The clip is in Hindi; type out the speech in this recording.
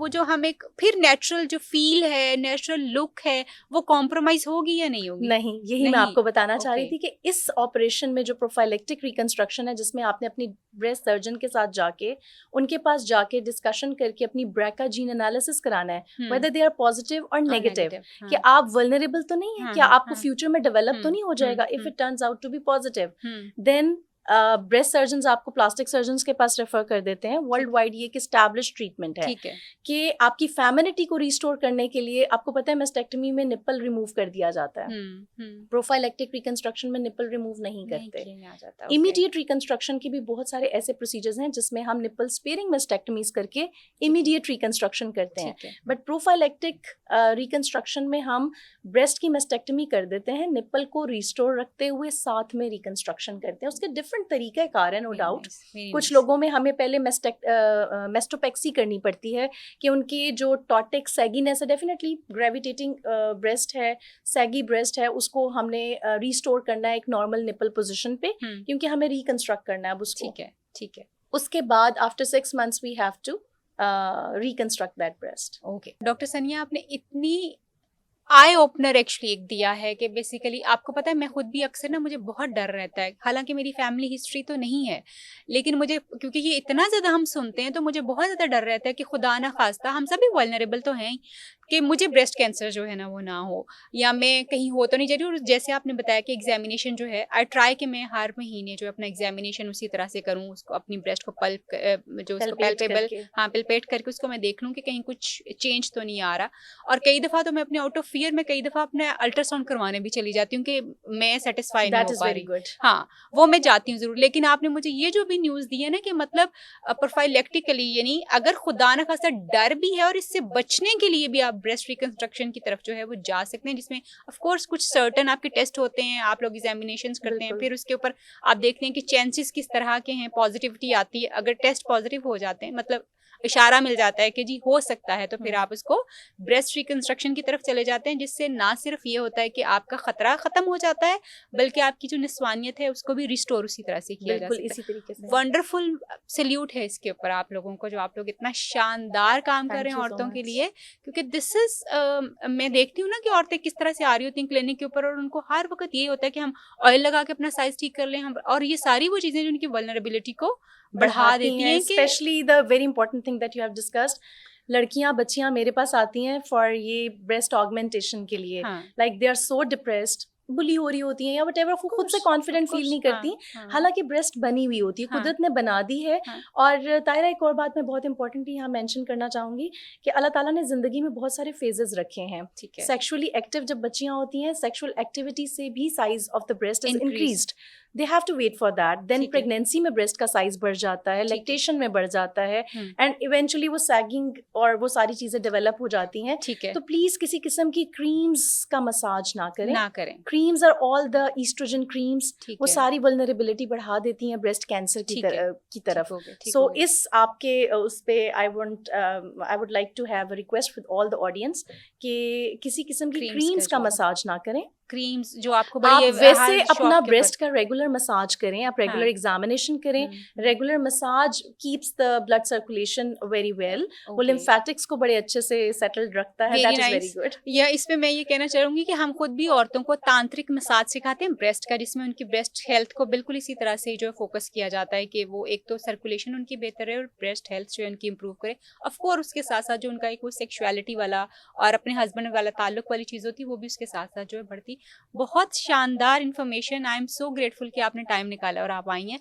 वो जो हम एक फिर नेचुरल जो फील है, नेचुरल लुक है, वो कॉम्प्रोमाइज होगी या नहीं होगी? नहीं, यही मैं आपको बताना चाह रही थी कि इस ऑपरेशन में जो प्रोफाइलेक्टिक रिकंस्ट्रक्शन है, जिसमें आपने अपनी ब्रेस्ट सर्जन के साथ जाके, उनके पास जाके डिस्कशन करके अपनी ब्रेका जीन एनालिसिस कराना है, वेदर दे आर पॉजिटिव और नेगेटिव, कि आप वल्नरेबल तो नहीं है, क्या आपको फ्यूचर में डेवलप तो नहीं हो जाएगा if it turns out to be positive, then breast surgeons आपको प्लास्टिक सर्जन्स के पास रेफर कर देते हैं। वर्ल्ड वाइड ये एक एस्टैब्लिश्ड ट्रीटमेंट है कि आपकी फेमिनिटी को रिस्टोर करने के लिए, आपको पता है मेस्टेक्टमी में निप्पल रिमूव कर दिया जाता है, प्रोफाइलेक्टिक रिकंस्ट्रक्शन में निप्पल रिमूव नहीं करते। इमीडिएट रिकंस्ट्रक्शन के भी बहुत सारे ऐसे प्रोसीजर्स हैं जिसमें हम निप्पल स्पेयरिंग मेस्टेक्टमीज करके इमीडिएट रिकंस्ट्रक्शन करते हैं, बट प्रोफाइलेक्टिक रिकंस्ट्रक्शन में हम ब्रेस्ट की मेस्टेक्टमी कर देते हैं, निप्पल को रिस्टोर रखते हुए साथ में रिकंस्ट्रक्शन करते हैं। उसके डिफरेंट तरीके कार है, नो डाउट। कुछ लोगों में हमें पहले मेस्टोपेक्सी करनी पड़ती है कि उनकी जो टॉटिक सैगीनेस है, डेफिनेटली ग्रेविटेटिंग ब्रेस्ट है, सैगी ब्रेस्ट है, उसको हमने रिस्टोर करना है एक नॉर्मल निपल पोजीशन पे, क्योंकि हमें रिकंस्ट्रक्ट करना है उसको। ठीक है। उसके बाद after 6 months we have to reconstruct that breast. Okay doctor Sania, आपने इतनी आई ओपनर एक्चुअली एक दिया है कि बेसिकली आपको पता है, मैं खुद भी अक्सर ना, मुझे बहुत डर रहता है, हालांकि मेरी फैमिली हिस्ट्री तो नहीं है, लेकिन मुझे क्योंकि ये इतना ज़्यादा हम सुनते हैं तो मुझे बहुत ज़्यादा डर रहता है कि खुदा ना खास्ता, हम सभी वल्नरेबल तो हैं ही, कि मुझे ब्रेस्ट कैंसर जो है ना वो ना हो, या मैं कहीं हो तो नहीं जा रही। और जैसे आपने बताया कि एग्जामिनेशन जो है, आई ट्राई कि मैं हर महीने जो अपना एग्जामिनेशन उसी तरह से करूँ, उसको अपनी ब्रेस्ट को जो उसको पैल्पेबल, हाँ पैल्पेट करके उसको मैं देख लूँ कि कहीं कुछ चेंज तो नहीं आ रहा। और कई दफ़ा तो मैं अपने आउट ऑफ फियर में कई दफ़ा अपने अल्ट्रासाउंड करवाने भी चली जाती हूँ कि मैं सेटिस्फाई नहीं हो पा रही। हाँ, वो मैं जाती हूँ ज़रूर, लेकिन आपने मुझे ये जो भी न्यूज़ दी है ना कि मतलब प्रोफाइलेक्टिकली, यानी अगर खुदा न खास्ता डर भी है और इससे बचने के लिए भी आप ब्रेस्ट रिकंस्ट्रक्शन की तरफ जो है वो जा सकते हैं, जिसमें ऑफ कोर्स कुछ सर्टन आपके टेस्ट होते हैं, आप लोग एग्जामिनेशंस करते हैं, फिर उसके ऊपर आप देखते हैं कि चांसेस किस तरह के हैं, पॉजिटिविटी आती है, अगर टेस्ट पॉजिटिव हो जाते हैं, मतलब इशारा मिल जाता है कि जी हो सकता है, तो फिर आप उसको ब्रेस्ट रिकंस्ट्रक्शन की तरफ चले जाते हैं, जिससे ना सिर्फ ये होता है कि आपका खतरा खत्म हो जाता है, बल्कि आपकी जो निस्वानियत है उसको भी रिस्टोर उसी तरह से किया जा सकता है। इसी तरीके से वंडरफुल सैल्यूट है इसके ऊपर आप लोगों को, जो आप लोग इतना शानदार काम कर रहे हैं औरतों के लिए, क्योंकि दिस इज मैं देखती हूँ ना कि औरतें किस तरह से आ रही होती हैं क्लिनिक के ऊपर, और उनको हर वक्त ये होता है कि हम ऑयल लगा के अपना साइज ठीक कर लें, हम, और ये सारी वो चीजें जो उनकी वल्नरेबिलिटी को बढ़ा देती हैं। Specially the very important thing that you have discussed, लड़कियां बच्चियां मेरे पास आती हैं फॉर ये ब्रेस्ट ऑगमेंटेशन के लिए, like they are so depressed, bully हो रही होती हैं या व्हाटएवर, वो खुद से कॉन्फिडेंट फील नहीं करती, हालांकि ब्रेस्ट बनी हुई होती है, कुदरत ने बना दी है। और तायरा, एक और बात मैं बहुत इंपॉर्टेंटली यहाँ मेंशन करना चाहूंगी कि अल्लाह ताला ने जिंदगी में बहुत सारे फेजेस रखे हैं। सेक्सुअली एक्टिव जब बच्चियां होती हैं, सेक्सुअल एक्टिविटी से भी size of the breast is increased, they have to wait for that, then pregnancy में breast का size बढ़ जाता है, lactation में बढ़ जाता है, and eventually वो sagging और वो सारी चीजें develop हो जाती हैं। तो प्लीज किसी किस्म की creams का मसाज ना करें। creams are all the estrogen creams, वो सारी vulnerability बढ़ा देती हैं breast cancer की तरफ। so इस आपके उस पे I would like to have a request with all the audience कि किसी किस्म की creams का मसाज ना करें। क्रीम्स जो आपको आप वैसे अपना ब्रेस्ट का रेगुलर मसाज करें, आप रेगुलर एग्जामिनेशन करें, regular massage keeps the blood circulation very well, वो लिम्फेटिक्स को बड़े अच्छे से सेटल्ड रखता है, दैट इज वेरी गुड। या इसमें मैं ये कहना चाहूंगी कि हम खुद भी औरतों को तांत्रिक मसाज सिखाते हैं ब्रेस्ट का, जिसमें उनकी ब्रेस्ट हेल्थ को बिल्कुल इसी तरह से जो फोकस किया जाता है कि वो एक तो सर्कुलेशन उनकी बेहतर है और ब्रेस्ट हेल्थ जो है उनकी इंप्रूव करे। ऑफ कोर्स उसके साथ साथ जो उनका एक वो सेक्सुअलिटी वाला और अपने हस्बैंड वाला ताल्लुक वाली चीज होती है, वो भी उसके साथ साथ जो है बढ़ती। बहुत शानदार information, I am so grateful कि आपने टाइम निकाला और आप आई हैं।